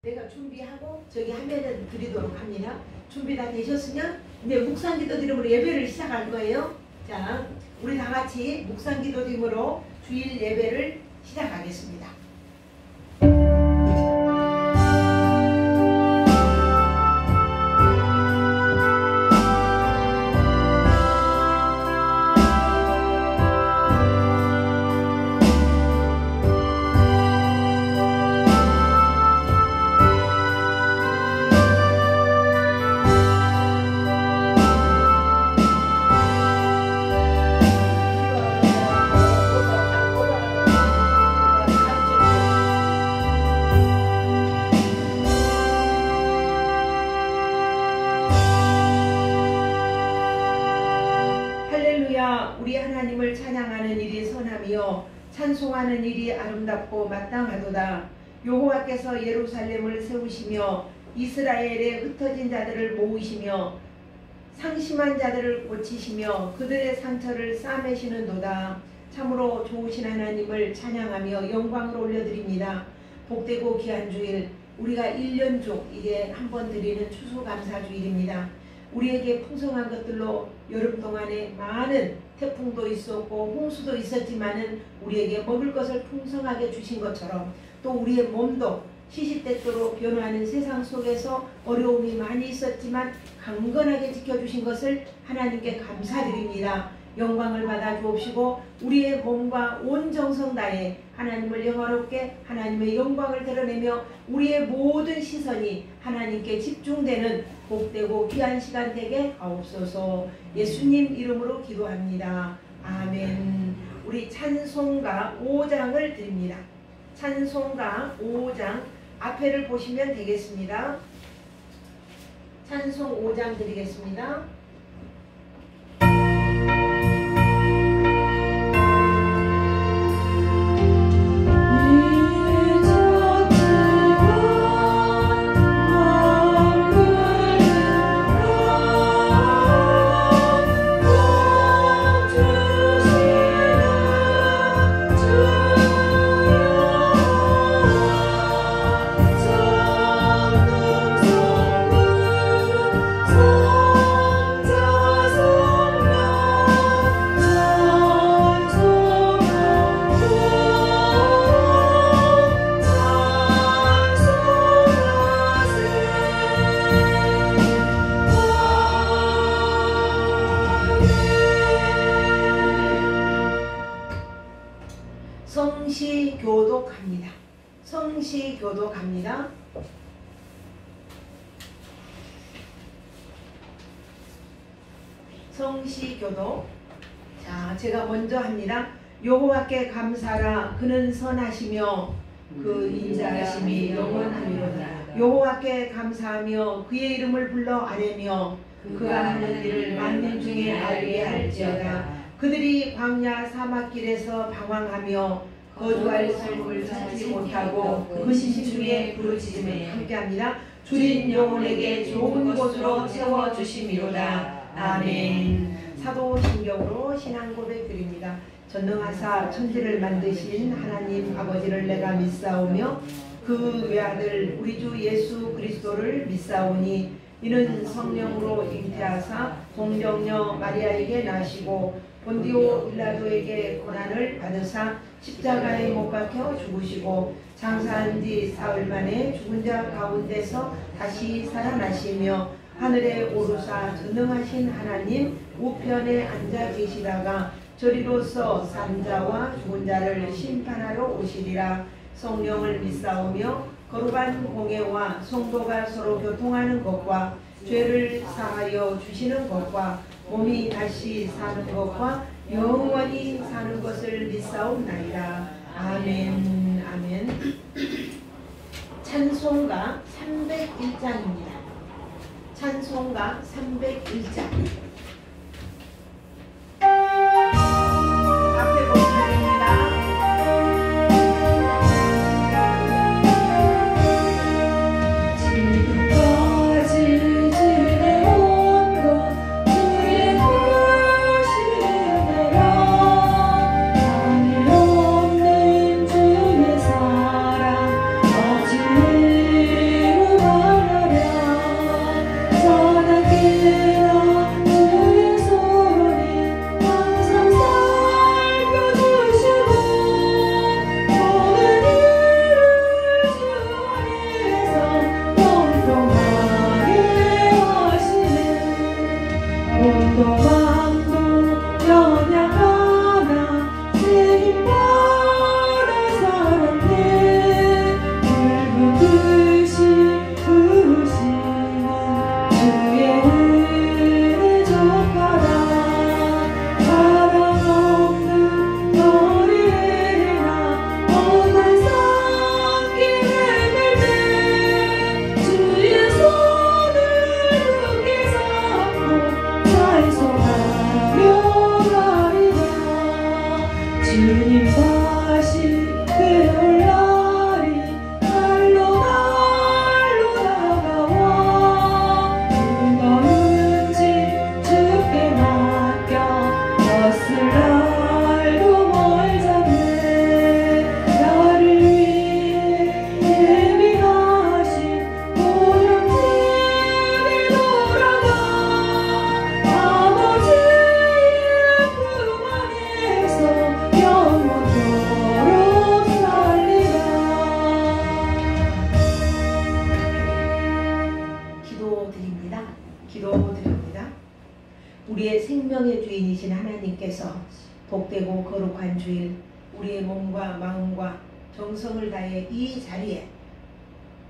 내가 준비하고 저기 화면을 드리도록 합니다. 준비 다 되셨으면 이제 묵상기도 드림으로 예배를 시작할 거예요. 자, 우리 다 같이 묵상기도 드림으로 주일 예배를 시작하겠습니다. 우리 하나님을 찬양하는 일이 선하며 찬송하는 일이 아름답고 마땅하도다. 여호와께서 예루살렘을 세우시며 이스라엘의 흩어진 자들을 모으시며 상심한 자들을 고치시며 그들의 상처를 싸매시는도다. 참으로 좋으신 하나님을 찬양하며 영광을 올려드립니다. 복되고 귀한 주일, 우리가 1년 중 이게 한 번 드리는 추수감사주일입니다. 우리에게 풍성한 것들로 여름 동안에 많은 태풍도 있었고 홍수도 있었지만은 우리에게 먹을 것을 풍성하게 주신 것처럼 또 우리의 몸도 시시때때로 변화하는 세상 속에서 어려움이 많이 있었지만 강건하게 지켜주신 것을 하나님께 감사드립니다. 영광을 받아 주옵시고 우리의 몸과 온 정성 다해 하나님을 영화롭게 하나님의 영광을 드러내며 우리의 모든 시선이 하나님께 집중되는 복되고 귀한 시간 되게 하옵소서. 예수님 이름으로 기도합니다. 아멘. 우리 찬송가 5장을 드립니다. 찬송가 5장 앞에를 보시면 되겠습니다. 찬송 5장 드리겠습니다. 성시교독합니다. 성시교독합니다. 성시교독. 자, 제가 먼저 합니다. 여호와께 감사하라. 그는 선하시며 그 인자하심이 영원하리로다. 여호와께 감사하며 그의 이름을 불러 아뢰며 그가 하는 일을 만민 중에 알게 할지어다. 그들이 광야 사막길에서 방황하며 거주할 삶을 찾지 못하고 그 시중에 부르짖음에 함께합니다. 주린 영혼에게 좋은 곳으로 채워주심이로다. 아멘. 사도신경으로 신앙 고백 드립니다. 전능하사 천지를 만드신 하나님 아버지를 내가 믿사오며 그 외아들 우리 주 예수 그리스도를 믿사오니 이는 성령으로 잉태하사 동정녀 마리아에게 나시고 본디오 빌라도에게 고난을 받으사 십자가에 못 박혀 죽으시고 장사한 뒤 사흘 만에 죽은 자 가운데서 다시 살아나시며 하늘에 오르사 전능하신 하나님 우편에 앉아 계시다가 저리로서 산자와 죽은 자를 심판하러 오시리라. 성령을 믿사오며 거룩한 공예와 성도가 서로 교통하는 것과 죄를 사하여 주시는 것과 몸이 다시 사는 것과 영원히 사는 것을 믿사옵나이다. 아멘. 아멘. 찬송가 301장입니다. 찬송가 301장. 앞에 보시면 됩니다. 없는 주의 사랑 어찌 기도드립니다. 우리의 생명의 주인이신 하나님께서 복되고 거룩한 주일 우리의 몸과 마음과 정성을 다해 이 자리에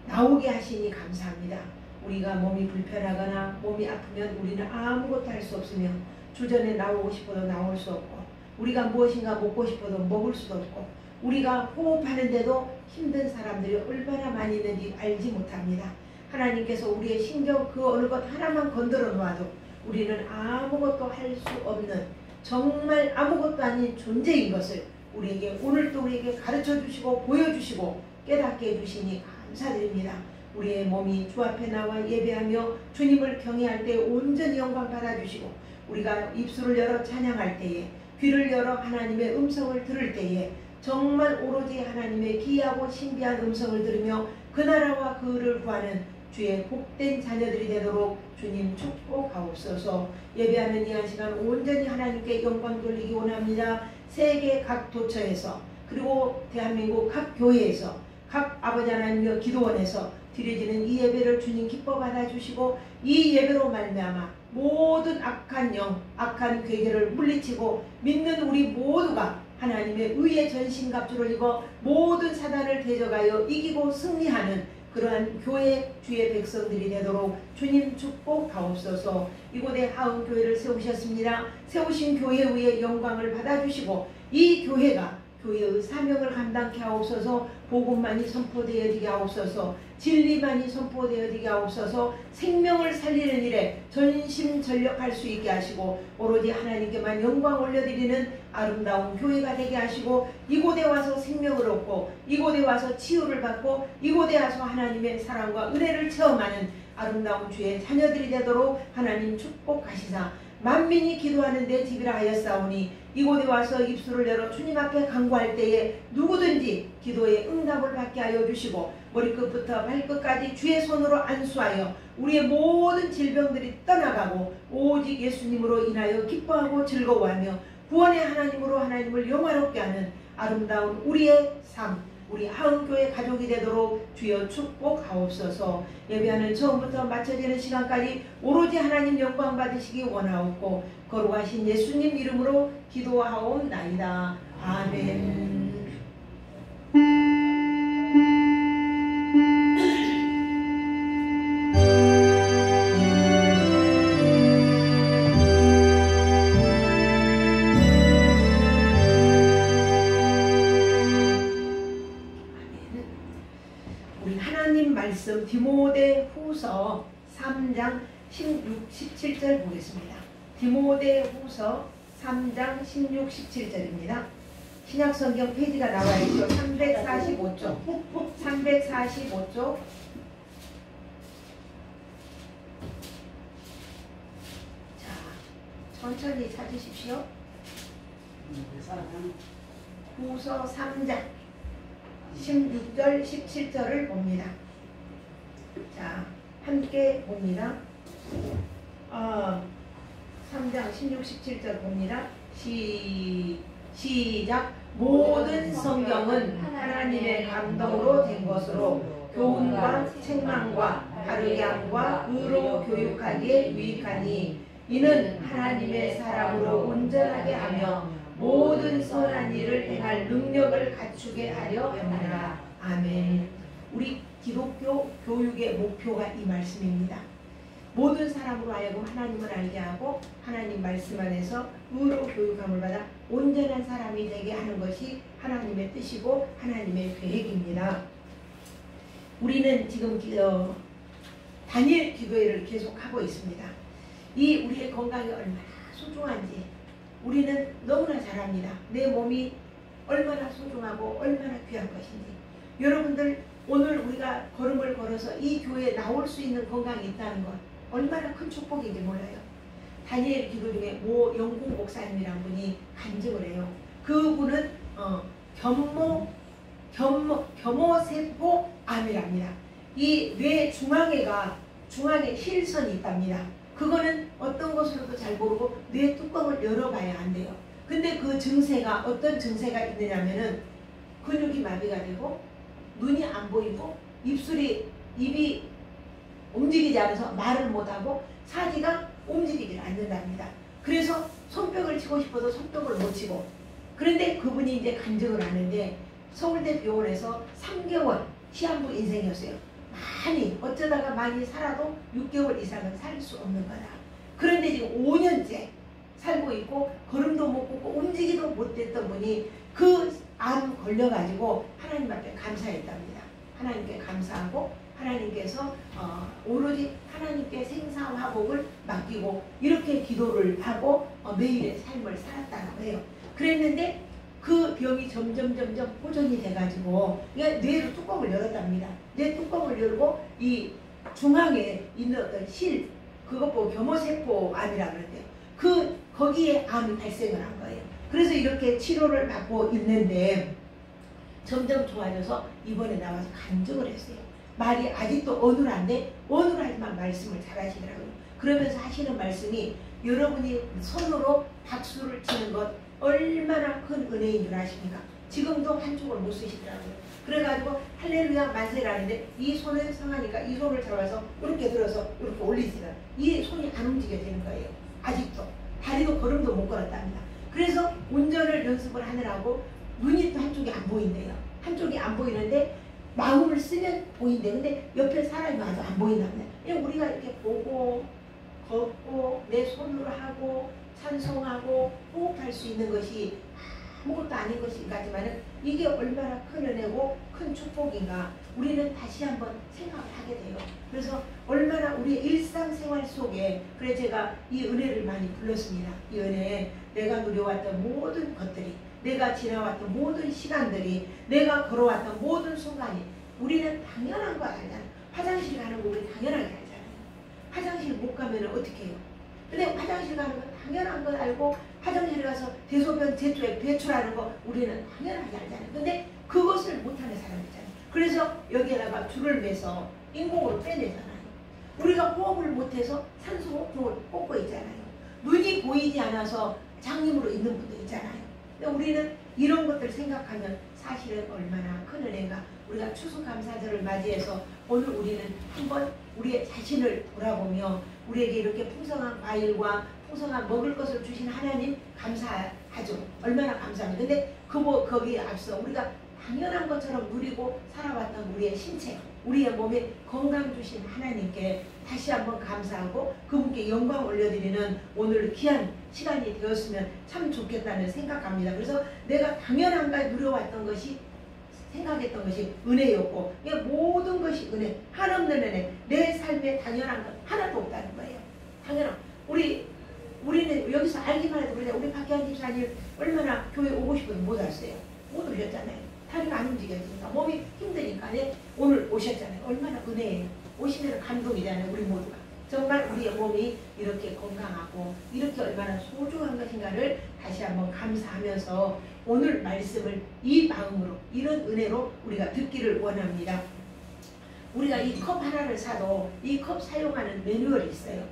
나오게 하시니 감사합니다. 우리가 몸이 불편하거나 몸이 아프면 우리는 아무것도 할 수 없으며 주전에 나오고 싶어도 나올 수 없고 우리가 무엇인가 먹고 싶어도 먹을 수도 없고 우리가 호흡하는데도 힘든 사람들이 얼마나 많이 있는지 알지 못합니다. 하나님께서 우리의 신경 그 어느 것 하나만 건드려 놓아도 우리는 아무것도 할 수 없는 정말 아무것도 아닌 존재인 것을 우리에게 오늘도 우리에게 가르쳐 주시고 보여주시고 깨닫게 해주시니 감사드립니다. 우리의 몸이 주 앞에 나와 예배하며 주님을 경외할 때 온전히 영광 받아주시고 우리가 입술을 열어 찬양할 때에 귀를 열어 하나님의 음성을 들을 때에 정말 오로지 하나님의 기이하고 신비한 음성을 들으며 그 나라와 그를 구하는 주의 복된 자녀들이 되도록 주님 축복하옵소서. 예배하는 이 한 시간 온전히 하나님께 영광 돌리기 원합니다. 세계 각 도처에서 그리고 대한민국 각 교회에서 각 아버지 하나님의 기도원에서 드려지는 이 예배를 주님 기뻐 받아주시고 이 예배로 말미암아 모든 악한 영, 악한 괴계를 물리치고 믿는 우리 모두가 하나님의 의의 전신갑주를 입어 모든 사단을 대적하여 이기고 승리하는 그러한 교회 주의 백성들이 되도록 주님 축복하옵소서. 이곳에 하은교회를 세우셨습니다. 세우신 교회 위에 영광을 받아주시고 이 교회가 교회의 사명을 감당케 하옵소서. 복음만이 선포되어지게 하옵소서. 진리만이 선포되어지게 하옵소서. 생명을 살리는 일에 전심전력할 수 있게 하시고 오로지 하나님께만 영광 올려드리는 아름다운 교회가 되게 하시고 이곳에 와서 생명을 얻고 이곳에 와서 치유를 받고 이곳에 와서 하나님의 사랑과 은혜를 체험하는 아름다운 주의 자녀들이 되도록 하나님 축복하시사 만민이 기도하는 데 집이라 하였사오니 이곳에 와서 입술을 열어 주님 앞에 간구할 때에 누구든지 기도에 응답을 받게 하여 주시고 머리끝부터 발끝까지 주의 손으로 안수하여 우리의 모든 질병들이 떠나가고 오직 예수님으로 인하여 기뻐하고 즐거워하며 구원의 하나님으로 하나님을 영화롭게 하는 아름다운 우리의 삶 우리 하은교회 가족이 되도록 주여 축복하옵소서. 예배하는 처음부터 마쳐지는 시간까지 오로지 하나님 영광 받으시기 원하옵고 거룩하신 예수님 이름으로 기도하옵나이다. 아멘. 말씀 디모데후서 3장 16, 17절 보겠습니다. 디모데후서 3장 16, 17절입니다. 신약성경 페이지가 나와있죠. 345쪽 345쪽 자 천천히 찾으십시오. 후서 3장 16절 17절을 봅니다. 자, 함께 봅니다. 3장 16, 17절 봅니다. 시작. 모든 성경은 하나님의 감동으로 된 것으로 교훈과 책망과 바르게함과 의로 교육하기에 유익하니 이는 하나님의 사람으로 온전하게 하며 모든 선한 일을 행할 능력을 갖추게 하려 합니다. 아멘. 우리 기독교 교육의 목표가 이 말씀입니다. 모든 사람으로 하여금 하나님을 알게 하고 하나님 말씀 안에서 의로 교육함을 받아 온전한 사람이 되게 하는 것이 하나님의 뜻이고 하나님의 계획입니다. 우리는 지금 다니엘 기도회를 계속하고 있습니다. 이 우리의 건강이 얼마나 소중한지 우리는 너무나 잘 압니다. 내 몸이 얼마나 소중하고 얼마나 귀한 것인지. 여러분들 오늘 우리가 걸음을 걸어서 이 교회에 나올 수 있는 건강이 있다는 것 얼마나 큰 축복인지 몰라요. 다니엘 기도 중에 모 영국 목사님이란 분이 간증을 해요. 그분은 겸모세포암이랍니다. 이 뇌 중앙에 힐선이 있답니다. 그거는 어떤 것으로도 잘 모르고 뇌 뚜껑을 열어봐야 안 돼요. 근데 그 증세가 어떤 증세가 있느냐면은 근육이 마비가 되고 눈이 안 보이고 입이 움직이지 않아서 말을 못하고 사지가 움직이질 않는답니다. 그래서 손뼉을 치고 싶어도 손뼉을 못 치고, 그런데 그분이 이제 간증을 하는데 서울대 병원에서 3개월 시한부 인생이었어요. 어쩌다가 많이 살아도 6개월 이상은 살 수 없는 거다. 그런데 지금 5년째 살고 있고 걸음도 못 걷고 움직이도 못했던 분이 그 암 걸려가지고 하나님 앞에 감사했답니다. 하나님께 감사하고 하나님께서 오로지 하나님께 생사화복을 맡기고 이렇게 기도를 하고 매일의 삶을 살았다고 해요. 그랬는데 그 병이 점점 호전이 돼가지고 뇌로 뚜껑을 열었답니다. 뇌 뚜껑을 열고 이 중앙에 있는 어떤 실, 그것 보고 겸허세포암이라고 그러대요. 거기에 암이 발생을 한 거예요. 그래서 이렇게 치료를 받고 있는데 점점 좋아져서 이번에 나와서 간증을 했어요. 말이 아직도 어눌한데 어눌하지만 말씀을 잘 하시더라고요. 그러면서 하시는 말씀이 여러분이 손으로 박수를 치는 것 얼마나 큰 은혜인 줄 아십니까? 지금도 한쪽을 못 쓰시더라고요. 그래가지고 할렐루야 만세라는데 이 손을 성하니까 이 손을 잡아서 이렇게 들어서 이렇게 올리시다. 이 손이 안 움직여지는 거예요. 아직도. 다리도 걸음도 못 걸었답니다. 그래서 운전을 연습을 하느라고 눈이 또 한쪽이 안 보인대요. 한쪽이 안 보이는데 마음을 쓰면 보인대. 근데 옆에 사람이 와도 안 보인답니다. 그냥 우리가 이렇게 보고 걷고 내 손으로 하고 찬송하고 호흡할 수 있는 것이 아무것도 아닌 것인가지만은 이게 얼마나 큰 은혜고 큰 축복인가 우리는 다시 한번 생각을 하게 돼요. 그래서 얼마나 우리의 일상생활 속에, 그래 제가 이 은혜를 많이 불렀습니다. 이 은혜에 내가 누려왔던 모든 것들이, 내가 지나왔던 모든 시간들이, 내가 걸어왔던 모든 순간이 우리는 당연한 거 알잖아요. 화장실 가는 거 우리 당연하게 알잖아요. 화장실 못 가면 어떻게 해요? 근데 화장실 가는 건 당연한 걸 알고 화장실에 가서 대소변 배출하는 거 우리는 당연하게 알잖아요. 근데 그것을 못하는 사람이 있잖아요. 그래서 여기에다가 줄을 매서 인공으로 빼내잖아요. 우리가 호흡을 못해서 산소 호흡을 꽂고 있잖아요. 눈이 보이지 않아서 장님으로 있는 분들 있잖아요. 근데 우리는 이런 것들 생각하면 사실은 얼마나 큰 은혜인가. 우리가 추수감사절을 맞이해서 오늘 우리는 한번 우리의 자신을 돌아보며 우리에게 이렇게 풍성한 과일과 풍성한 먹을 것을 주신 하나님 감사하죠. 얼마나 감사합니다. 근데 거기에 앞서 우리가 당연한 것처럼 누리고 살아왔던 우리의 신체, 우리의 몸에 건강 주신 하나님께 다시 한번 감사하고 그분께 영광 올려드리는 오늘 귀한 시간이 되었으면 참 좋겠다는 생각합니다. 그래서 내가 당연한가 누려왔던 것이, 생각했던 것이 은혜였고, 이 모든 것이 은혜, 한없는 은혜, 내 삶에 당연한 것 하나도 없다는 거예요. 당연한. 우리는 여기서 알기만 해도 그래. 우리 박혜한 집사님 얼마나 교회 오고 싶어도 못 왔어요. 못 오셨잖아요. 다리가 안 움직여지니까, 몸이 힘드니까 오늘 오셨잖아요. 얼마나 은혜예요. 오시면 감동이잖아요. 우리 모두가. 정말 우리의 몸이 이렇게 건강하고 이렇게 얼마나 소중한 것인가를 다시 한번 감사하면서 오늘 말씀을 이 마음으로, 이런 은혜로 우리가 듣기를 원합니다. 우리가 이 컵 하나를 사도 이 컵 사용하는 매뉴얼이 있어요.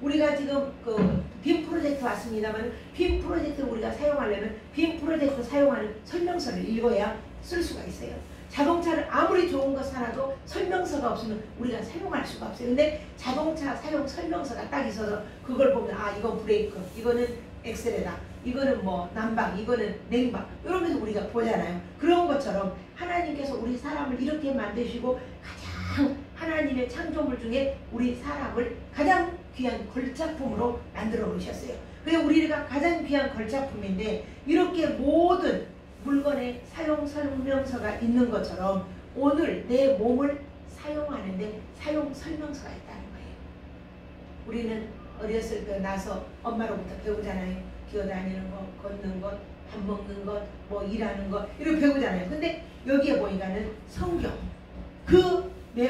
우리가 지금 빔 프로젝트 왔습니다만 빔 프로젝트를 우리가 사용하려면 빔 프로젝트 사용하는 설명서를 읽어야 쓸 수가 있어요. 자동차를 아무리 좋은 것 사놔도 설명서가 없으면 우리가 사용할 수가 없어요. 근데 자동차 사용 설명서가 딱 있어서 그걸 보면 이건 브레이크, 이거는 엑셀레다, 이거는 뭐 난방, 이거는 냉방, 이러면서 우리가 보잖아요. 그런 것처럼 하나님께서 우리 사람을 이렇게 만드시고 가장 하나님의 창조물 중에 우리 사람을 가장 귀한 걸작품으로 만들어 놓으셨어요. 그래서 우리가 가장 귀한 걸작품인데 이렇게 모든 물건에 사용 설명서가 있는 것처럼 오늘 내 몸을 사용하는데 사용 설명서가 있다는 거예요. 우리는 어렸을 때 나서 엄마로부터 배우잖아요. 기어다니는 것, 걷는 것, 밥 먹는 것, 뭐 일하는 것 이렇게 배우잖아요. 근데 여기에 보니까는 성경,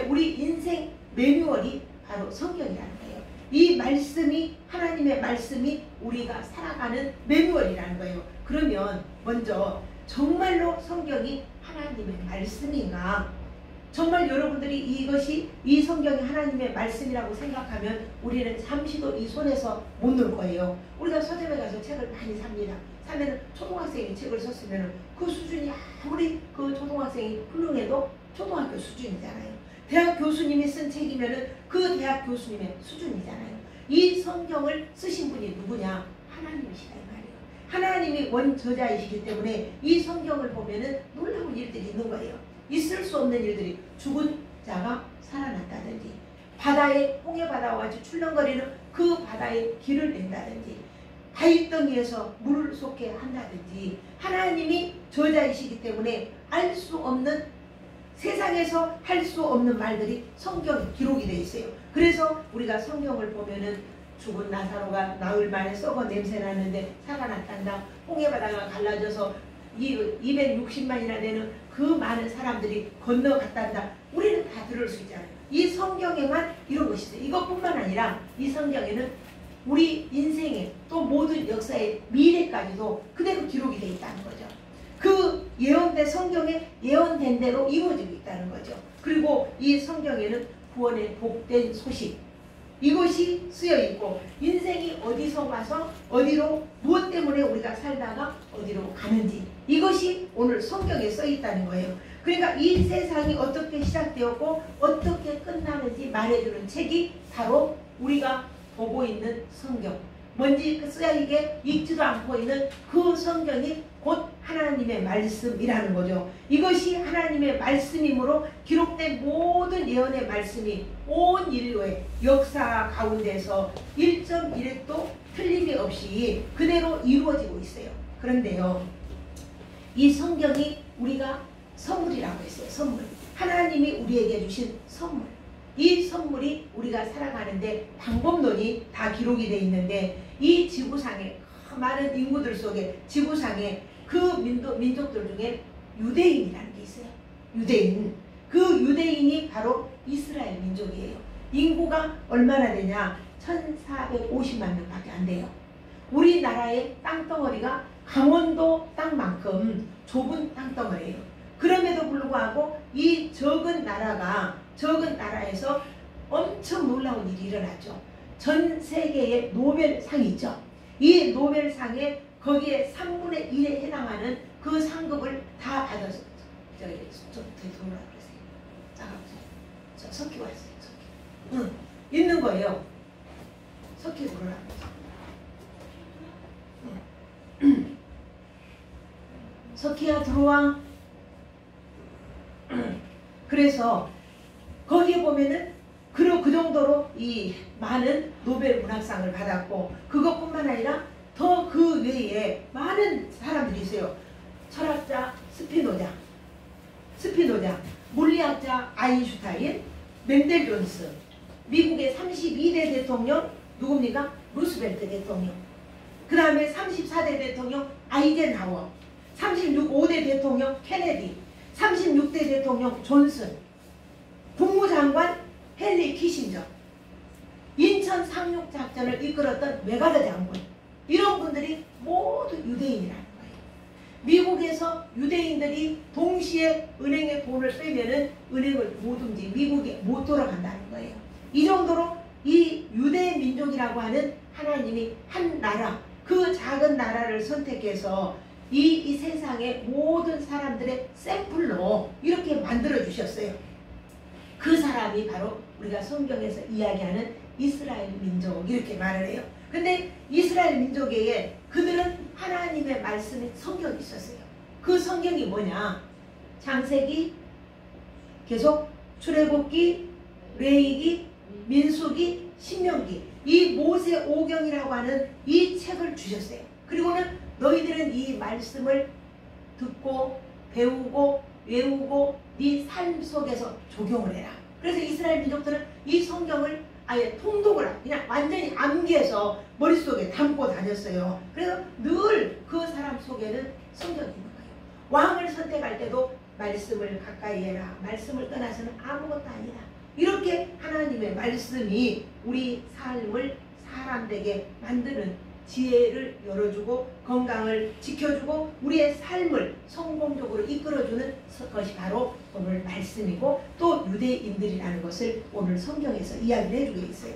우리 인생 매뉴얼이 바로 성경이라는 거예요. 이 말씀이, 하나님의 말씀이 우리가 살아가는 매뉴얼이라는 거예요. 그러면 먼저 정말로 성경이 하나님의 말씀인가? 정말 여러분들이 이 성경이 하나님의 말씀이라고 생각하면 우리는 잠시도 이 손에서 못 놓을 거예요. 우리가 서점에 가서 책을 많이 삽니다. 사면 초등학생이 책을 썼으면 그 수준이 아무리 그 초등학생이 훌륭해도 초등학교 수준이잖아요. 대학 교수님이 쓴 책이면은 그 대학 교수님의 수준이잖아요. 이 성경을 쓰신 분이 누구냐? 하나님이시다 이 말이에요. 하나님이 원저자이시기 때문에 이 성경을 보면은 놀라운 일들이 있는 거예요. 있을 수 없는 일들이, 죽은 자가 살아났다든지, 바다에 홍해바다와 같이 출렁거리는 그 바다에 길을 낸다든지, 바위덩이에서 물을 솟게 한다든지, 하나님이 저자이시기 때문에 알 수 없는, 세상에서 할 수 없는 말들이 성경에 기록이 되어 있어요. 그래서 우리가 성경을 보면은 죽은 나사로가 나흘 만에 썩어 냄새 나는데 살아났단다. 홍해바다가 갈라져서 260만이나 되는 그 많은 사람들이 건너갔단다. 우리는 다 들을 수 있잖아요. 이 성경에만 이런 것이 있어요. 이것뿐만 아니라 이 성경에는 우리 인생의 또 모든 역사의 미래까지도 그대로 기록이 되어 있다는 거죠. 그 예언된, 성경에 예언된 대로 이루어지고 있다는 거죠. 그리고 이 성경에는 구원의 복된 소식, 이것이 쓰여 있고, 인생이 어디서 와서 어디로, 무엇 때문에 우리가 살다가 어디로 가는지, 이것이 오늘 성경에 써 있다는 거예요. 그러니까 이 세상이 어떻게 시작되었고 어떻게 끝나는지 말해주는 책이 바로 우리가 보고 있는 성경, 뭔지 쓰여있게 읽지도 않고 있는 그 성경이 곧 하나님의 말씀이라는 거죠. 이것이 하나님의 말씀이므로 기록된 모든 예언의 말씀이 온 인류의 역사 가운데서 1.1획도 틀림이 없이 그대로 이루어지고 있어요. 그런데요, 이 성경이 우리가 선물이라고 했어요. 선물. 하나님이 우리에게 주신 선물. 이 선물이 우리가 살아가는데 방법론이 다 기록이 되어 있는데, 이 지구상에 많은 인구들 속에, 지구상에 그 민족들 중에 유대인이라는 게 있어요. 유대인. 그 유대인이 바로 이스라엘 민족이에요. 인구가 얼마나 되냐? 1450만 명밖에 안 돼요. 우리나라의 땅덩어리가 강원도 땅만큼 좁은 땅덩어리예요. 그럼에도 불구하고 이 적은 나라에서 엄청 놀라운 일이 일어났죠. 전 세계의 노벨상이 있죠. 이 노벨상에 거기에 3분의 1에 해당하는 그 상급을 다 받아서, 저기 돌아라 그러세요. 나가보세요. 저 석기 왔어요. 석기. 응, 있는 거예요. 석기 돌아라 그러세요. 석기야 들어와. 그래서 거기에 보면은 그 정도로 이 많은 노벨 문학상을 받았고, 그것뿐만 아니라 더 그 외에 많은 사람들이 있어요. 철학자 스피노자, 물리학자 아인슈타인, 멘델 존스, 미국의 32대 대통령 누굽니까? 루스벨트 대통령. 그 다음에 34대 대통령 아이젠하워, 5대 대통령 케네디, 36대 대통령 존슨, 국무장관 헨리 키신저, 인천 상륙 작전을 이끌었던 메가더 장군, 이런 분들이 모두 유대인이라는 거예요. 미국에서 유대인들이 동시에 은행에 돈을 빼면은 은행을 모든지 미국에 못 돌아간다는 거예요. 이 정도로 이 유대 민족이라고 하는 하나님이 한 나라, 그 작은 나라를 선택해서 이 세상의 모든 사람들의 샘플로 이렇게 만들어 주셨어요. 그 사람이 바로 우리가 성경에서 이야기하는 이스라엘 민족, 이렇게 말을 해요. 근데 이스라엘 민족에 그들은 하나님의 말씀에 성경이 있었어요. 그 성경이 뭐냐? 창세기, 계속 출애굽기, 레위기, 민수기, 신명기, 이 모세 오경이라고 하는 이 책을 주셨어요. 그리고는 너희들은 이 말씀을 듣고 배우고 외우고 네 삶 속에서 적용을 해라. 그래서 이스라엘 민족들은 이 성경을 아예 통독을 그냥 완전히 암기해서 머릿속에 담고 다녔어요. 그래서 늘 그 사람 속에는 성경이 있는 거예요. 왕을 선택할 때도 말씀을 가까이 해라. 말씀을 떠나서는 아무것도 아니다. 이렇게 하나님의 말씀이 우리 삶을 사람되게 만드는 지혜를 열어주고 건강을 지켜주고 우리의 삶을 성공적으로 이끌어주는 것이 바로 오늘 말씀이고, 또 유대인들이라는 것을 오늘 성경에서 이야기를 해주고 있어요.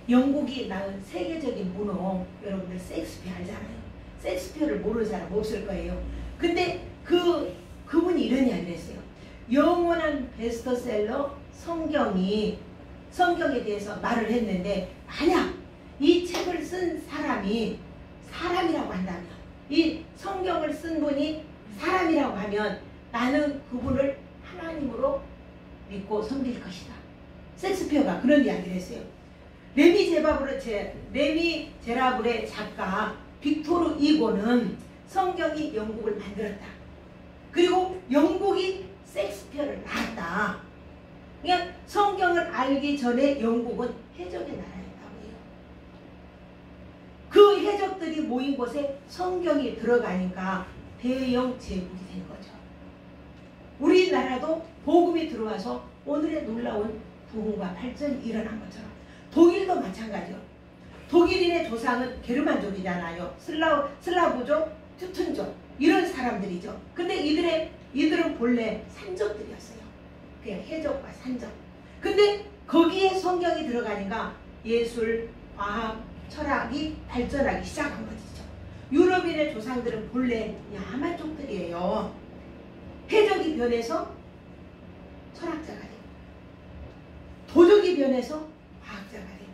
영국이 낳은 세계적인 문호, 여러분들 셰익스피어 알잖아요. 셰익스피어를 모르는 사람 없을 거예요. 근데 그분이 이런 이야기를 했어요. 영원한 베스트셀러 성경에 대해서 말을 했는데, 만약 이 책을 쓴 사람이 사람이라고 한다면, 이 성경을 쓴 분이 사람이라고 하면 나는 그분을 하나님으로 믿고 섬길 것이다. 셰익스피어가 그런 이야기를 했어요. 레미제라블의 작가 빅토르 이고는 성경이 영국을 만들었다. 그리고 영국이 셰익스피어를 낳았다. 그러니까 성경을 알기 전에 영국은 해적의 나라였다고 해요. 그 해적들이 모인 곳에 성경이 들어가니까 대영 제국이 된 거죠. 우리나라도 복음이 들어와서 오늘의 놀라운 부흥과 발전이 일어난 것처럼 독일도 마찬가지요. 독일인의 조상은 게르만족이잖아요. 슬라브족, 튜튼족 이런 사람들이죠. 근데 이들은 본래 산족들이었어요. 그냥 해적과 산족. 근데 거기에 성경이 들어가니까 예술, 과학, 철학이 발전하기 시작한 것이죠. 유럽인의 조상들은 본래 야만족들이에요. 해적이 변해서 철학자가 되고 도적이 변해서 과학자가 되고,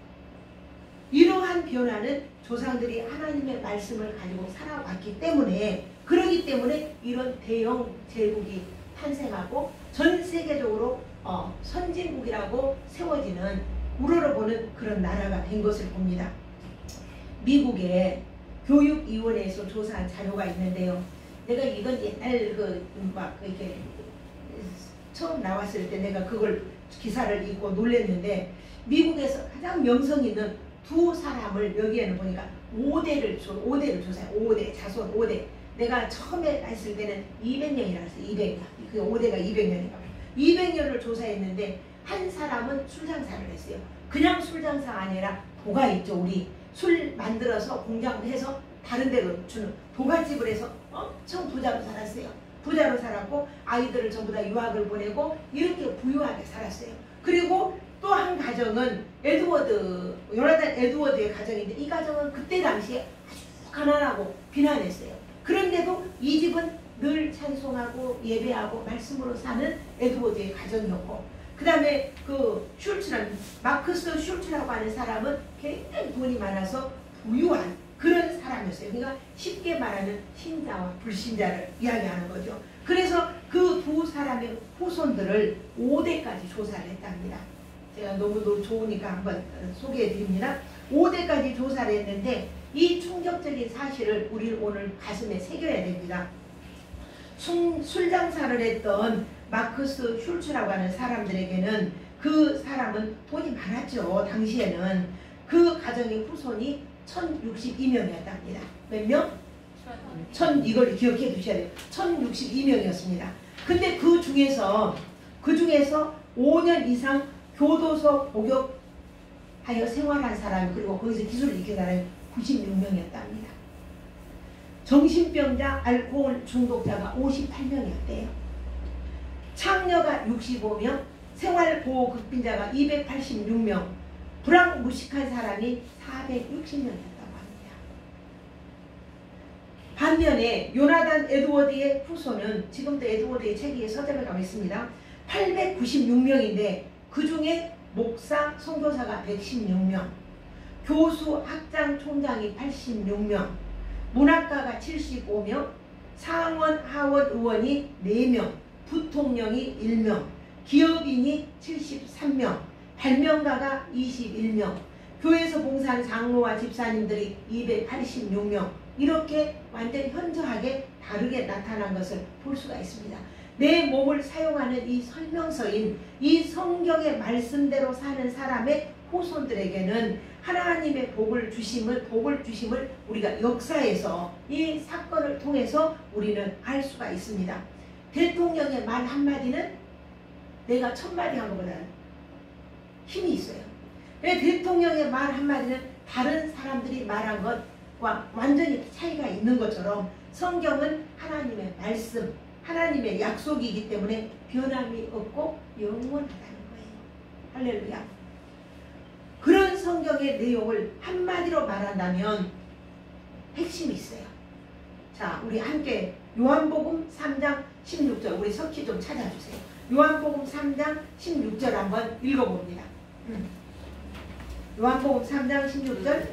이러한 변화는 조상들이 하나님의 말씀을 가지고 살아왔기 때문에, 그러기 때문에 이런 대영 제국이 탄생하고 전 세계적으로 선진국이라고 세워지는, 우러러보는 그런 나라가 된 것을 봅니다. 미국의 교육위원회에서 조사한 자료가 있는데요. 내가 이건 옛날 이렇게 처음 나왔을 때 내가 그걸 기사를 읽고 놀랐는데, 미국에서 가장 명성 있는 두 사람을 여기에는 보니까 5대를 조사해요. 5대, 자손 5대. 내가 처음에 했을 때는 200년이라서 200년. 그 5대가 200년인가 봐요. 200년을 조사했는데 한 사람은 술장사를 했어요. 그냥 술장사가 아니라 도가 있죠. 우리 술 만들어서 공장을 해서 다른 데로 주는 도가집을 해서 엄청 부자로 살았어요. 부자로 살았고 아이들을 전부 다 유학을 보내고 이렇게 부유하게 살았어요. 그리고 또 한 가정은 요나단 에드워드의 가정인데, 이 가정은 그때 당시에 아주 가난하고 비난했어요. 그런데도 이 집은 늘 찬송하고 예배하고 말씀으로 사는 에드워드의 가정이었고, 그 다음에 그 마크스 슐츠라고 하는 사람은 굉장히 돈이 많아서 부유한 그런 사람이었어요. 그러니까 쉽게 말하는 신자와 불신자를 이야기하는 거죠. 그래서 그 두 사람의 후손들을 5대까지 조사를 했답니다. 제가 너무 좋으니까 한번 소개해 드립니다. 5대까지 조사를 했는데 이 충격적인 사실을 우리 오늘 가슴에 새겨야 됩니다. 술장사를 했던 마크스 슐츠라고 하는 사람들에게는, 그 사람은 돈이 많았죠. 당시에는. 그 가정의 후손이 1062명이었답니다. 몇 명? 이걸 기억해 두셔야 돼요. 1062명이었습니다. 근데 그 중에서 5년 이상 교도소 복역하여 생활한 사람, 그리고 거기서 기술을 익힌 사람이 96명이었답니다. 정신병자, 알코올 중독자가 58명이었대요. 창녀가 65명, 생활보호급빈자가 286명, 불황무식한 사람이 460명이었다고 합니다. 반면에 요나단 에드워드의 후손은, 지금도 에드워드의 책이 서점에 가고 있습니다. 896명인데 그 중에 목사, 선교사가 116명, 교수, 학장, 총장이 86명, 문학가가 75명, 상원, 하원 의원이 4명, 부통령이 1명, 기업인이 73명, 발명가가 21명, 교회에서 봉사한 장로와 집사님들이 286명, 이렇게 완전히 현저하게 다르게 나타난 것을 볼 수가 있습니다. 내 몸을 사용하는 이 설명서인 이 성경의 말씀대로 사는 사람의 후손들에게는 하나님의 복을 주심을 우리가 역사에서 이 사건을 통해서 우리는 알 수가 있습니다. 대통령의 말 한마디는 내가 1000마디 한 것보다는 힘이 있어요. 대통령의 말 한마디는 다른 사람들이 말한 것과 완전히 차이가 있는 것처럼 성경은 하나님의 말씀, 하나님의 약속이기 때문에 변함이 없고 영원하다는 거예요. 할렐루야. 그런 성경의 내용을 한마디로 말한다면 핵심이 있어요. 자, 우리 함께 요한복음 3장 16절 우리 석희 좀 찾아주세요. 요한복음 3장 16절 한번 읽어봅니다. 요한복음 3장 16절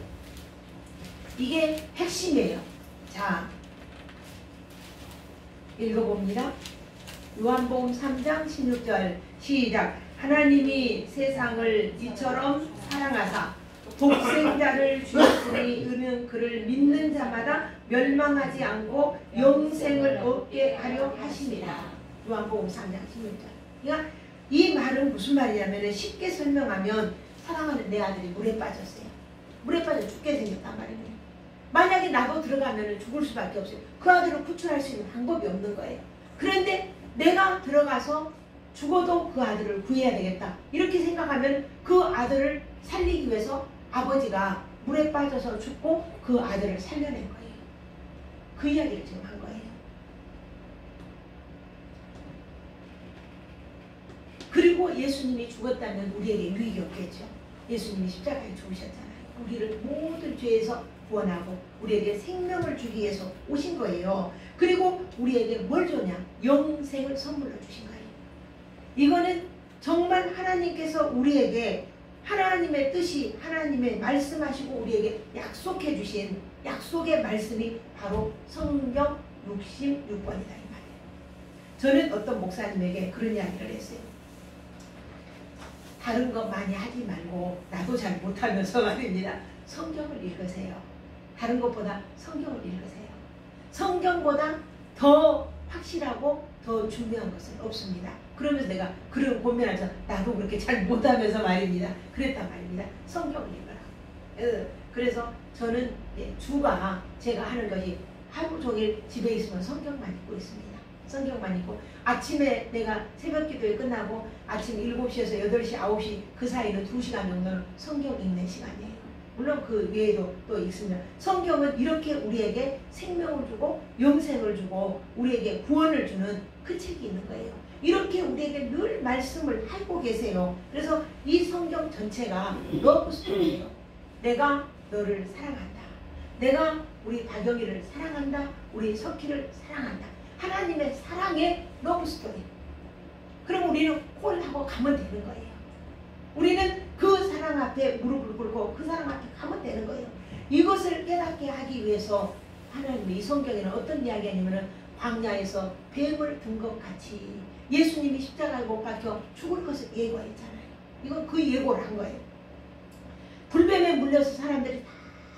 이게 핵심이에요. 자, 읽어봅니다. 요한복음 3장 16절 시작. 하나님이 세상을 이처럼 사랑하사 독생자를 주셨으니 이는 그를 믿는 자마다 멸망하지 않고 영생을 얻게 하려 하심이라. 요한복음 3장 16절. 그러니까 이 말은 무슨 말이냐면 쉽게 설명하면 사랑하는 내 아들이 물에 빠졌어요. 물에 빠져 죽게 생겼단 말이에요. 만약에 나도 들어가면 죽을 수밖에 없어요. 그 아들을 구출할 수 있는 방법이 없는 거예요. 그런데 내가 들어가서 죽어도 그 아들을 구해야 되겠다. 이렇게 생각하면 그 아들을 살리기 위해서 아버지가 물에 빠져서 죽고 그 아들을 살려낸 거예요. 그 이야기를 지금 한 거예요. 그리고 예수님이 죽었다면 우리에게 유익이 없겠죠. 예수님이 십자가에 죽으셨잖아요. 우리를 모든 죄에서 구원하고 우리에게 생명을 주기 위해서 오신 거예요. 그리고 우리에게 뭘 줬냐? 영생을 선물로 주신 거예요. 이거는 정말 하나님께서 우리에게 하나님의 뜻이 하나님의 말씀하시고 우리에게 약속해 주신 약속의 말씀이 바로 성경 66권이다 이 말이에요. 저는 어떤 목사님에게 그런 이야기를 했어요. 다른 거 많이 하지 말고 나도 잘 못하면서 말입니다. 성경을 읽으세요. 다른 것보다 성경을 읽으세요. 성경보다 더 확실하고 더 중요한 것은 없습니다. 그러면서 내가 그런 고민하면서 나도 그렇게 잘 못하면서 말입니다. 그랬단 말입니다. 성경을 읽어라. 그래서 저는 주가 제가 하는 것이 하루 종일 집에 있으면 성경만 읽고 있습니다. 성경만 읽고 아침에 내가 새벽 기도에 끝나고 아침 7시에서 8시, 9시 그 사이는 2시간 정도는 성경 읽는 시간이에요. 물론 그 외에도 또 있으면 성경은 이렇게 우리에게 생명을 주고 영생을 주고 우리에게 구원을 주는 그 책이 있는 거예요. 이렇게 우리에게 늘 말씀을 하고 계세요. 그래서 이 성경 전체가 러브 스토리예요. 내가 너를 사랑한다. 내가 우리 박영희를 사랑한다. 우리 석희를 사랑한다. 하나님의 사랑의 러브 스토리. 그럼 우리는 콜하고 가면 되는 거예요. 우리는 그 사랑 앞에 무릎을 꿇고 그 사랑 앞에 가면 되는 거예요. 이것을 깨닫게 하기 위해서 하나님이 이 성경에는 어떤 이야기냐면 광야에서 뱀을 든 것 같이 예수님이 십자가에 못 박혀 죽을 것을 예고했잖아요. 이건 그 예고를 한 거예요. 불뱀에 물려서 사람들이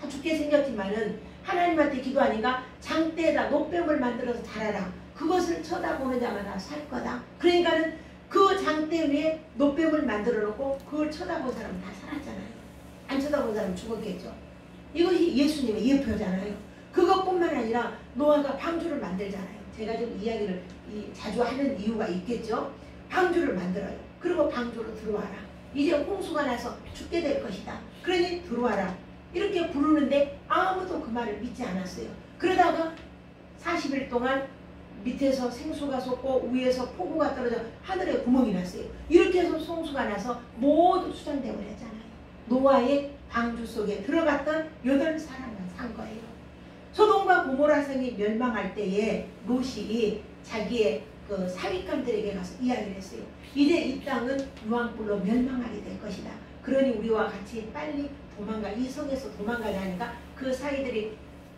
다 죽게 생겼지만은 하나님한테 기도하니까 장대에다 노뱀을 만들어서 달아라. 그것을 쳐다보는 자마다 살 거다. 그러니까는 그 장대 위에 노뱀을 만들어 놓고 그걸 쳐다본 사람은 다 살았잖아요. 안 쳐다본 사람은 죽었겠죠. 이것이 예수님의 예표잖아요. 그것뿐만 아니라 노아가 방주를 만들잖아요. 제가 좀 이야기를 자주 하는 이유가 있겠죠. 방주를 만들어요. 그리고 방주로 들어와라. 이제 홍수가 나서 죽게 될 것이다. 그러니 들어와라. 이렇게 부르는데 아무도 그 말을 믿지 않았어요. 그러다가 40일 동안 밑에서 생수가 솟고 위에서 폭우가 떨어져 하늘에 구멍이 났어요. 이렇게 해서 홍수가 나서 모두 수장되어 버렸잖아요. 노아의 방주 속에 들어갔던 8사람만 산 거예요. 소돔과 고모라 성이 멸망할 때에 롯이 자기의 그 사위감들에게 가서 이야기를 했어요. 이제 이 땅은 유황불로 멸망하게 될 것이다. 그러니 우리와 같이 빨리 도망가. 이 성에서 도망가자니까 그 사위들이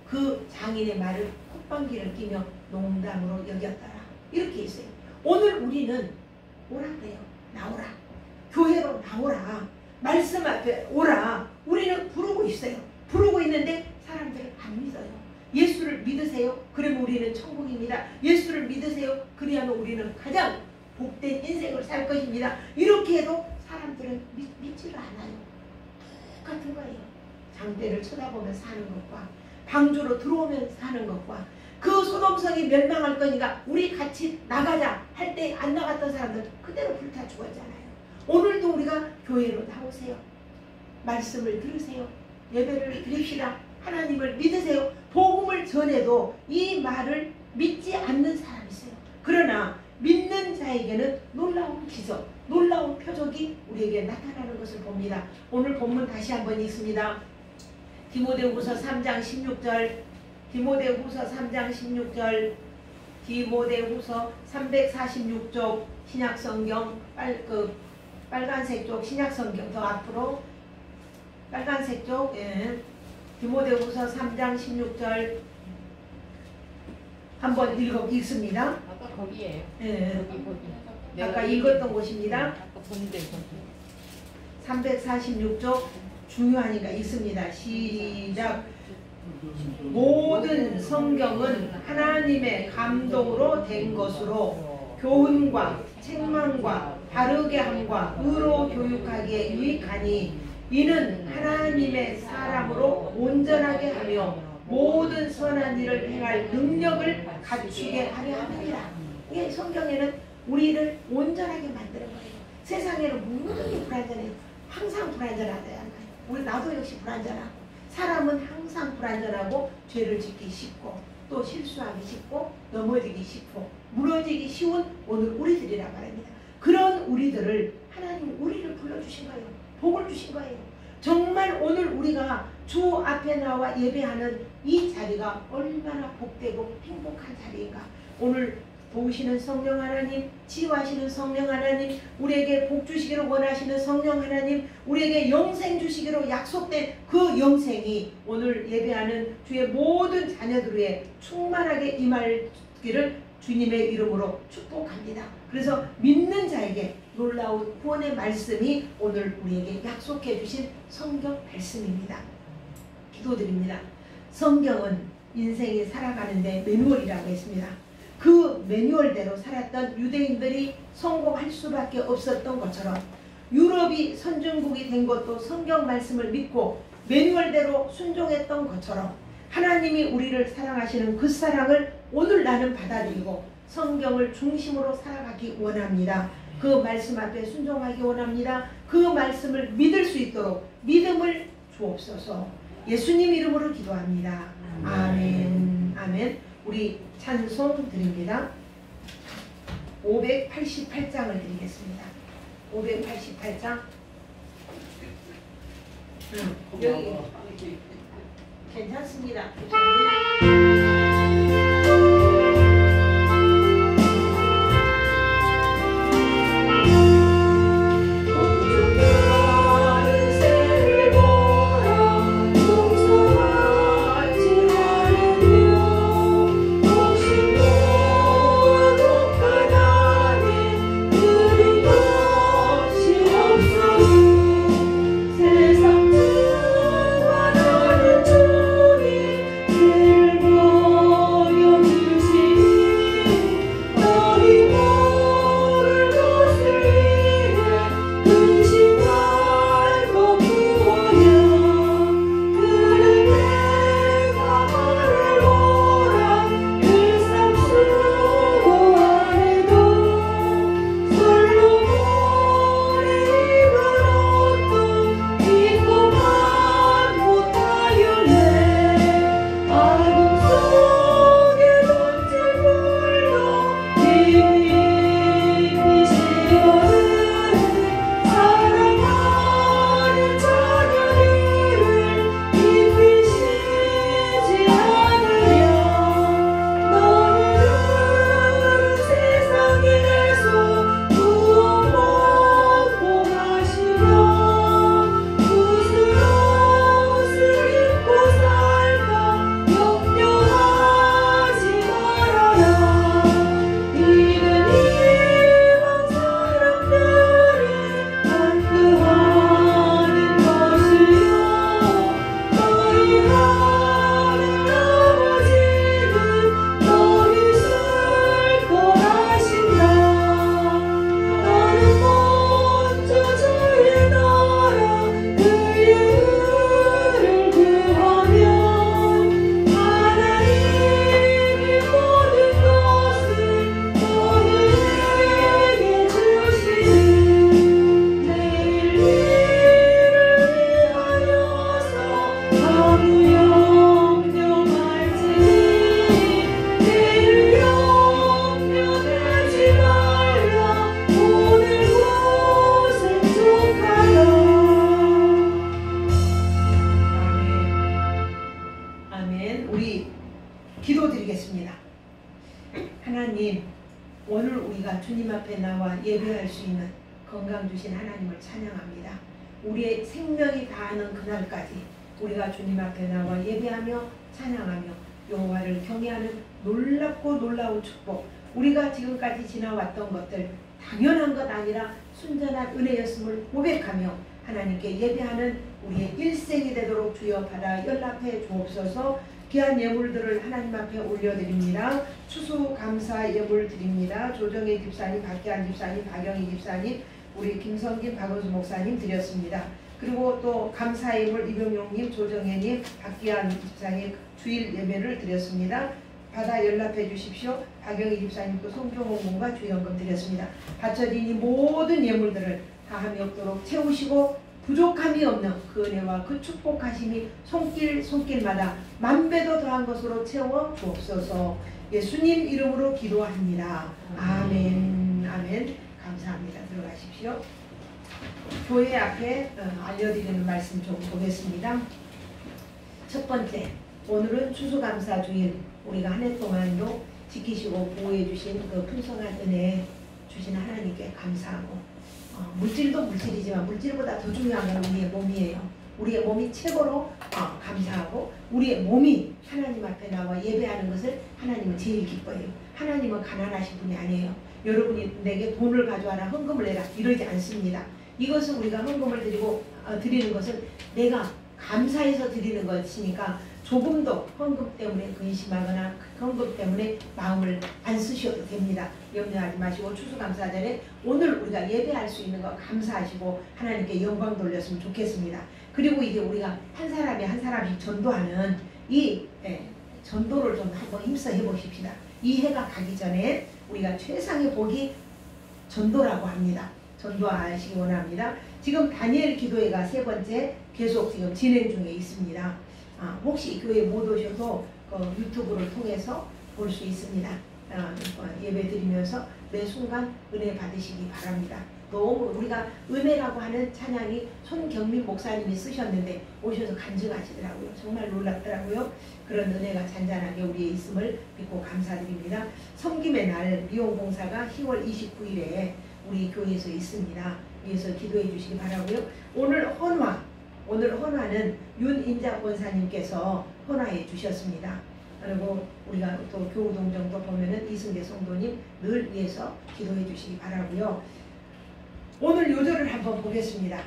그 장인의 말을 콧방귀를 끼며 농담으로 여겼더라. 이렇게 있어요. 오늘 우리는 오라 그래요. 나오라. 교회로 나오라. 말씀 앞에 오라. 우리는 부르고 있어요. 부르고 있는데 사람들은 안 믿어요. 예수를 믿으세요. 그러면 우리는 천국입니다. 예수를 믿으세요. 그리하면 우리는 가장 복된 인생을 살 것입니다. 이렇게 해도 사람들은 믿지를 않아요. 똑같은 거예요. 장대를 쳐다보면 사는 것과 방주로 들어오면 사는 것과 그 소돔성이 멸망할 거니까 우리 같이 나가자 할 때 안 나갔던 사람들 그대로 불타 죽었잖아요. 오늘도 우리가 교회로 나오세요. 말씀을 들으세요. 예배를 드립시다. 하나님을 믿으세요. 복음을 전해도 이 말을 믿지 않는 사람이 있어요. 그러나 믿는 자에게는 놀라운 기적, 놀라운 표적이 우리에게 나타나는 것을 봅니다. 오늘 본문 다시 한번 읽습니다. 디모데후서 3장 16절, 디모데후서 3장 16절, 디모데후서 346쪽 신약성경 빨간색 쪽 신약성경 더 앞으로 빨간색 쪽 디모데후서 3장 16절 한번 읽습니다. 아까 거기에요. 예. 거기. 아까 읽었던 곳입니다. 아까 본데 거기. 346쪽 중요하니까 읽습니다. 시작. 모든 성경은 하나님의 감동으로 된 것으로 교훈과 책망과 바르게 함과 의로 교육하기에 유익하니 이는 하나님의 사람으로 온전하게 하며 모든 선한 일을 행할 능력을 갖추게 하려 함이라. 이게 성경에는 우리를 온전하게 만드는 거예요. 세상에는 모든 게 불완전해요. 항상 불완전하잖아요. 우리 나도 역시 불완전하고 사람은 항상 불완전하고 죄를 짓기 쉽고 또 실수하기 쉽고 넘어지기 쉽고 무너지기 쉬운 오늘 우리들이란 말입니다. 그런 우리들을 하나님 우리를 불러주신 거예요. 복을 주신 거예요. 정말 오늘 우리가 주 앞에 나와 예배하는 이 자리가 얼마나 복되고 행복한 자리인가. 오늘 도우시는 성령 하나님, 치유하시는 성령 하나님, 우리에게 복 주시기를 원하시는 성령 하나님, 우리에게 영생 주시기로 약속된 그 영생이 오늘 예배하는 주의 모든 자녀들의 충만하게 임하기를 주님의 이름으로 축복합니다. 그래서 믿는 자에게 놀라운 구원의 말씀이 오늘 우리에게 약속해 주신 성경 말씀입니다. 기도드립니다. 성경은 인생이 살아가는데 매뉴얼이라고 했습니다. 그 매뉴얼대로 살았던 유대인들이 성공할 수밖에 없었던 것처럼 유럽이 선진국이 된 것도 성경 말씀을 믿고 매뉴얼대로 순종했던 것처럼 하나님이 우리를 사랑하시는 그 사랑을 오늘 나는 받아들이고 성경을 중심으로 살아가기 원합니다. 그 말씀 앞에 순종하기 원합니다. 그 말씀을 믿을 수 있도록 믿음을 주옵소서. 예수님 이름으로 기도합니다. 아멘. 아멘. 우리 찬송 드립니다. 588장을 드리겠습니다. 588장. 여기 괜찮습니다. 세상 주와 너는 주님 들고 주님 앞에 나와 예배할 수 있는 건강 주신 하나님을 찬양합니다. 우리의 생명이 다하는 그날까지 우리가 주님 앞에 나와 예배하며 찬양하며 여호와를 경외하는 놀랍고 놀라운 축복, 우리가 지금까지 지나왔던 것들 당연한 것 아니라 순전한 은혜였음을 고백하며 하나님께 예배하는 우리의 일생이 되도록 주여 받아 연락해 주옵소서. 귀한 예물들을 하나님 앞에 올려드립니다. 추수감사 예물 드립니다. 조정혜 집사님, 박기환 집사님, 박영희 집사님, 우리 김성진, 박은수 목사님 드렸습니다. 그리고 또 감사 예물 이병용님, 조정혜님, 박기환 집사님 주일 예배를 드렸습니다. 받아 연락해 주십시오. 박영희 집사님도 송종호 문과 주연금 드렸습니다. 바쳐진 이 모든 예물들을 다함이 없도록 채우시고 부족함이 없는 그 은혜와 그 축복하심이 손길마다 만배도 더한 것으로 채워 주옵소서. 예수님 이름으로 기도합니다. 아멘. 아멘. 감사합니다. 들어가십시오. 교회 앞에 알려드리는 말씀 좀 보겠습니다. 첫 번째, 오늘은 추수감사 주일, 우리가 한 해 동안도 지키시고 보호해 주신 그 풍성한 은혜 주신 하나님께 감사하고, 물질도 물질이지만 물질보다 더 중요한 건 우리의 몸이에요. 우리의 몸이 최고로 감사하고, 우리의 몸이 하나님 앞에 나와 예배하는 것을 하나님은 제일 기뻐해요. 하나님은 가난하신 분이 아니에요. 여러분이 내게 돈을 가져와라, 헌금을 내라 이러지 않습니다. 이것은 우리가 헌금을 드리는 것은 내가 감사해서 드리는 것이니까 조금도 헌금 때문에 근심하거나 헌금 때문에 마음을 안 쓰셔도 됩니다. 염려하지 마시고 추수감사절에 오늘 우리가 예배할 수 있는 거 감사하시고 하나님께 영광 돌렸으면 좋겠습니다. 그리고 이제 우리가 한 사람이 한 사람씩 전도하는 이 전도를 좀 한번 힘써 해보십시다. 이 해가 가기 전에 우리가 최상의 복이 전도라고 합니다. 전도하시기 원합니다. 지금 다니엘 기도회가 세 번째 계속 지금 진행 중에 있습니다. 혹시 교회 못 오셔도 유튜브를 통해서 볼 수 있습니다. 예배 드리면서 매 순간 은혜 받으시기 바랍니다. 너무 우리가 은혜라고 하는 찬양이 손경민 목사님이 쓰셨는데 오셔서 간증하시더라고요. 정말 놀랍더라고요. 그런 은혜가 잔잔하게 우리에 있음을 믿고 감사드립니다. 섬김의 날 미용공사가 10월 29일에 우리 교회에서 있습니다. 위에서 기도해 주시기 바라고요. 오늘 헌화는 윤인자 권사님께서 헌화해 주셨습니다. 그리고 우리가 또 교우동정도 보면은 이승계 성도님 늘 위해서 기도해 주시기 바라고요. 오늘 요절을 한번 보겠습니다.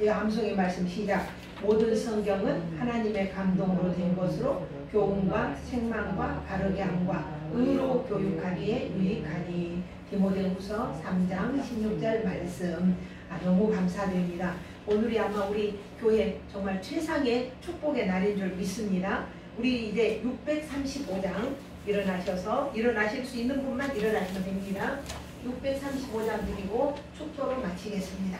암송의 말씀 시작. 모든 성경은 하나님의 감동으로 된 것으로 교훈과 책망과 바르게 함과 의로 교육하기에 유익하니. 디모데후서 3장 16절 말씀. 너무 감사드립니다. 오늘이 아마 우리 교회 정말 최상의 축복의 날인 줄 믿습니다. 우리 이제 635장 일어나실 수 있는 분만 일어나시면 됩니다. 635장 드리고 축도로 마치겠습니다.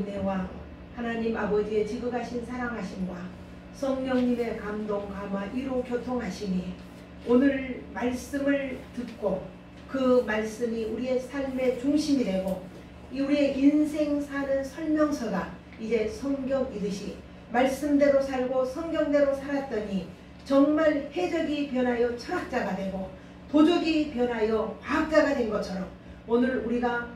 은혜와 하나님 아버지의 지극하신 사랑하심과 성령님의 감동, 감화, 위로 교통하심이 오늘 말씀을 듣고 그 말씀이 우리의 삶의 중심이 되고 우리의 인생 사는 설명서가 이제 성경이듯이 말씀대로 살고 성경대로 살았더니 정말 해적이 변하여 철학자가 되고 도적이 변하여 과학자가 된 것처럼 오늘 우리가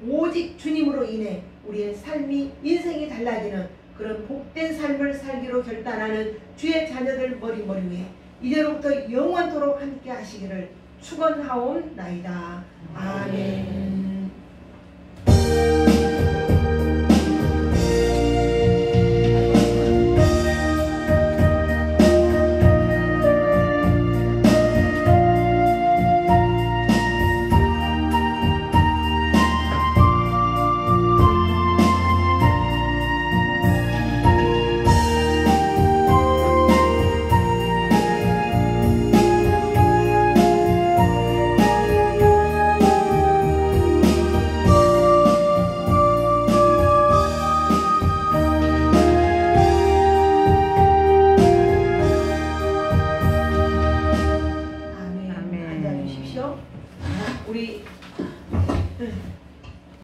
오직 주님으로 인해 우리의 삶이 인생이 달라지는 그런 복된 삶을 살기로 결단하는 주의 자녀들 머리 위에 이제로부터 영원토록 함께 하시기를 축원하옵나이다. 아멘.